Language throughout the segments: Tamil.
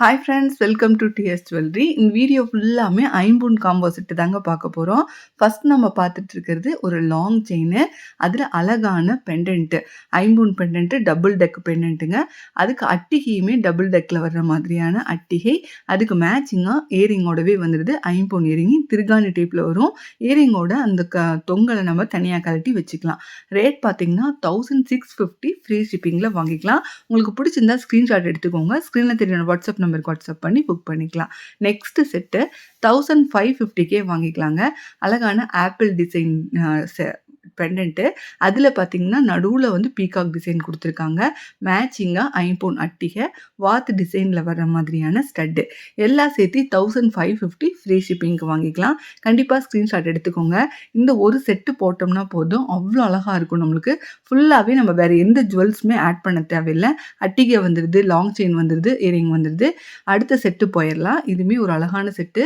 Hi friends, welcome to DS jewellery. இந்த வீடியோ ஃபுல்லாமே ஐம்பொன் காம்போ செட்டு தாங்க பார்க்க போகிறோம். ஃபர்ஸ்ட் நம்ம பார்த்துட்டு இருக்கிறது ஒரு லாங் செயினு, அதில் அழகான பெண்டன்ட்டு, ஐம்பொன் பெண்டன்ட்டு, டபுள் டெக் பெண்டன்ட்டுங்க. அதுக்கு அட்டிகையுமே டபுள் டெக்கில் வர்ற மாதிரியான அட்டிகை. அதுக்கு மேட்சிங்காக இயரிங்கோடவே வந்துடுது. ஐம்பொன் இயரிங் திருகாணி டைப்பில் வரும். இயரிங்கோட அந்த தொங்கலை நம்ம தனியாக கழட்டி வச்சுக்கலாம். ரேட் பார்த்தீங்கன்னா 1650 ஃப்ரீ ஷிப்பிங்கில் வாங்கிக்கலாம். உங்களுக்கு பிடிச்சிருந்தா ஸ்க்ரீன்ஷாட் எடுத்துக்கோங்க. ஸ்க்ரீனில் தெரியுற வாட்ஸ்அப் நம்பருக்கு வாட்ஸ்அப் பண்ணி புக் பண்ணிக்கலாம். நெக்ஸ்ட் செட்டு 1550 வாங்கிக்கலாங்க. அழகான ஆப்பிள் டிசைன் பெண்டன்ட்டு. அதில் பார்த்தீங்கன்னா நடுவில் வந்து பீகாக் டிசைன் கொடுத்துருக்காங்க. மேட்சிங்காக ஐம்பொன் அட்டிகை, வாத்து டிசைனில் வர்ற மாதிரியான ஸ்டட்டு எல்லாம் சேர்த்து 1550 ஃப்ரீ ஷிப்பிங்க்கு வாங்கிக்கலாம். கண்டிப்பாக ஸ்க்ரீன்ஷாட் எடுத்துக்கோங்க. இந்த ஒரு செட்டு போட்டோம்னா போதும், அவ்வளோ அழகாக இருக்கும். நம்மளுக்கு ஃபுல்லாகவே நம்ம வேறு எந்த ஜுவல்ஸுமே ஆட் பண்ண தேவையில்லை. அட்டிகை வந்துடுது, லாங் செயின் வந்துடுது, இயரிங் வந்துடுது. அடுத்த செட்டு போயிடலாம். இதுவுமே ஒரு அழகான செட்டு.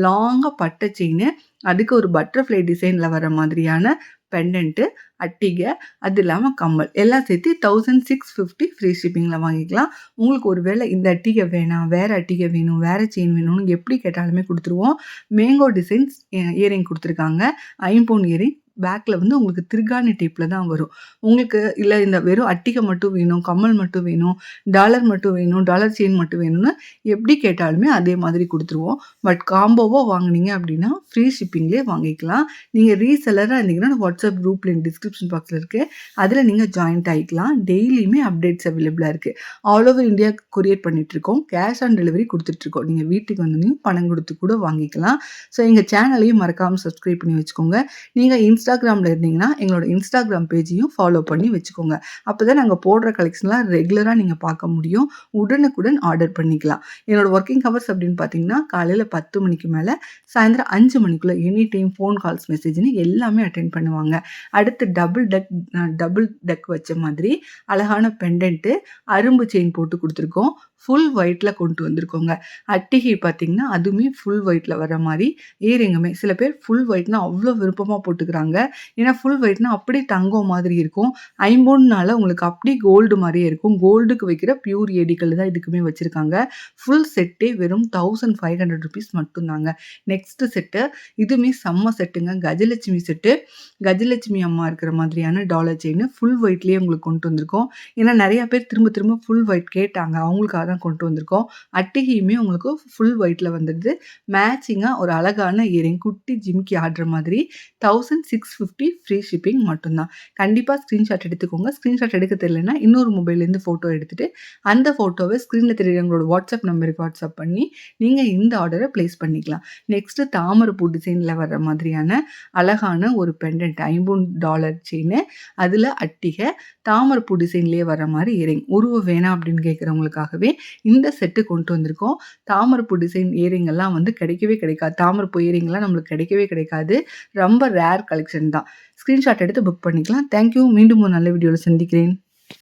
லாங்காக பட்டை செயின், அதுக்கு ஒரு பட்டர்ஃப்ளை டிசைனில் வர மாதிரியான பெண்டன்ட்டு, அட்டிகை, அது இல்லாமல் கம்மல் எல்லாம் சேர்த்து 1650 ஃப்ரீ ஷிப்பிங்கில் வாங்கிக்கலாம். உங்களுக்கு ஒரு வேளை இந்த அட்டிகை வேணாம், வேறு அட்டிகை வேணும், வேறு செயின் வேணும்னு எப்படி கேட்டாலுமே கொடுத்துருவோம். மேங்கோ டிசைன்ஸ் இயரிங் கொடுத்துருக்காங்க. ஐம்பொன் இயரிங். பேக்கில் வந்து உங்களுக்கு திருகாணி டைப்பில் தான் வரும். உங்களுக்கு இல்லை இந்த வெறும் அட்டிகை மட்டும் வேணும், கம்மல் மட்டும் வேணும், டாலர் மட்டும் வேணும், டாலர் செயின் மட்டும் வேணும்னு எப்படி கேட்டாலுமே அதே மாதிரி கொடுத்துருவோம். பட் காம்போவாக வாங்கினீங்க அப்படின்னா ஃப்ரீ ஷிப்பிங்லேயே வாங்கிக்கலாம். நீங்கள் ரீசெல்லராக இருந்தீங்கன்னா வாட்ஸ்அப் குரூப் லிங்க் டிஸ்கிரிப்ஷன் பாக்ஸில் இருக்குது, அதில் நீங்கள் ஜாயின்ட் ஆகிக்கலாம். டெய்லியுமே அப்டேட்ஸ் அவைலபிளாக இருக்குது. ஆல் ஓவர் இந்தியா கொரியர் பண்ணிகிட்ருக்கோம். கேஷ் ஆன் டெலிவரி கொடுத்துட்ருக்கோம். நீங்கள் வீட்டுக்கு வந்தோடனே பணம் கொடுத்து கூட வாங்கிக்கலாம். ஸோ எங்கள் சேனலையும் மறக்காமல் சப்ஸ்கிரைப் பண்ணி வச்சுக்கோங்க. நீங்கள் இன்ஸ்டாகிராமில் இருந்தீங்கன்னா எங்களோட இன்ஸ்டாகிராம் பேஜையும் ஃபாலோ பண்ணி வச்சுக்கோங்க. அப்போ தான் நாங்கள் போடுற கலெக்ஷன்லாம் ரெகுலராக நீங்கள் பார்க்க முடியும். உடனுக்குடன் ஆர்டர் பண்ணிக்கலாம். என்னோடய ஒர்க்கிங் ஹவர்ஸ் அப்படின்னு பார்த்தீங்கன்னா காலையில் 10 மணிக்கு மேலே சாயந்தரம் 5 மணிக்குள்ளே எனி டைம் ஃபோன் கால்ஸ் மெசேஜ்னு எல்லாமே அட்டென்ட் பண்ணுவாங்க. அடுத்து டபுள் டெக் வச்ச மாதிரி அழகான பெண்டன்ட்டு, அரும்பு செயின் போட்டு கொடுத்துருக்கோம். ஃபுல் ஒயிட்டில் கொண்டு வந்திருக்கோங்க. அட்டிகை பார்த்திங்கன்னா அதுவுமே ஃபுல் ஒயிட்டில் வர மாதிரி. இயரிங்குமே சில பேர் ஃபுல் ஒயிட்னா அவ்வளோ விருப்பமாக போட்டுக்கிறாங்க. ஏன்னா ஃபுல் ஒயிட்னா அப்படியே தங்கம் மாதிரி இருக்கும். ஐம்பொன்னால உங்களுக்கு அப்படியே கோல்டு மாதிரியே இருக்கும். கோல்டுக்கு வைக்கிற பியூர் ஏடிக்கல் தான் இதுக்குமே வச்சுருக்காங்க. ஃபுல் செட்டே வெறும் 1500 ருபீஸ் மட்டும்தாங்க. நெக்ஸ்ட்டு செட்டு, இதுவுமே செம்ம செட்டுங்க. கஜலட்சுமி செட்டு. கஜலட்சுமி அம்மா இருக்கிற மாதிரியான டாலர் செயின் ஃபுல் ஒயிட்லேயே உங்களுக்கு கொண்டு வந்திருக்கோம். ஏன்னா நிறையா பேர் திரும்ப திரும்ப ஃபுல் ஒயிட் கேட்டாங்க, அவங்களுக்காக தான் கொண்டு வந்திருக்கோம். அட்டிகையுமே உங்களுக்கு ஃபுல் ஒயிட்டில் வந்துடுது. மேட்சிங்காக ஒரு அழகான இயரிங், குட்டி ஜிம்கி ஆடுற மாதிரி 1650 ஃப்ரீ ஷிப்பிங் மட்டும்தான். கண்டிப்பாக ஸ்க்ரீன்ஷாட் எடுத்துக்கோங்க. ஸ்க்ரீன்ஷாட் எடுக்க தெரியலன்னா இன்னொரு மொபைல்லேருந்து ஃபோட்டோ எடுத்துகிட்டு அந்த ஃபோட்டோவை ஸ்க்ரீனில் தெரியுறவங்களோட வாட்ஸ்அப் நம்பருக்கு வாட்ஸ்அப் பண்ணி நீங்கள் இந்த ஆர்டரை ப்ளேஸ் பண்ணிக்கலாம். நெக்ஸ்ட்டு தாமரைப்பூ டிசைனில் வர்ற மாதிரியான அழகான ஒரு பெண்டன்ட், ஐம்பொன் டாலர் செயின், அதில் அட்டிகை, தாமரைப்பூ டிசைன்லேயே வர மாதிரி இயரிங். உருவம் வேணாம் அப்படின்னு கேட்குறவங்களுக்காகவே இந்த செட்டு கொண்டு வந்திருக்கோம். தாமரைப்பூ டிசைன் இயரிங் எல்லாம் வந்து கிடைக்கவே கிடைக்காது. தாமரைப்பூ இயரிங்லாம் நம்மளுக்கு கிடைக்கவே கிடைக்காது. ரொம்ப ரேர் கலெக்ஷன் தான். ஸ்க்ரீன்ஷாட் எடுத்து புக் பண்ணிக்கலாம். தேங்க்யூ. மீண்டும் ஒரு நல்ல வீடியோவில் சந்திக்கிறேன்.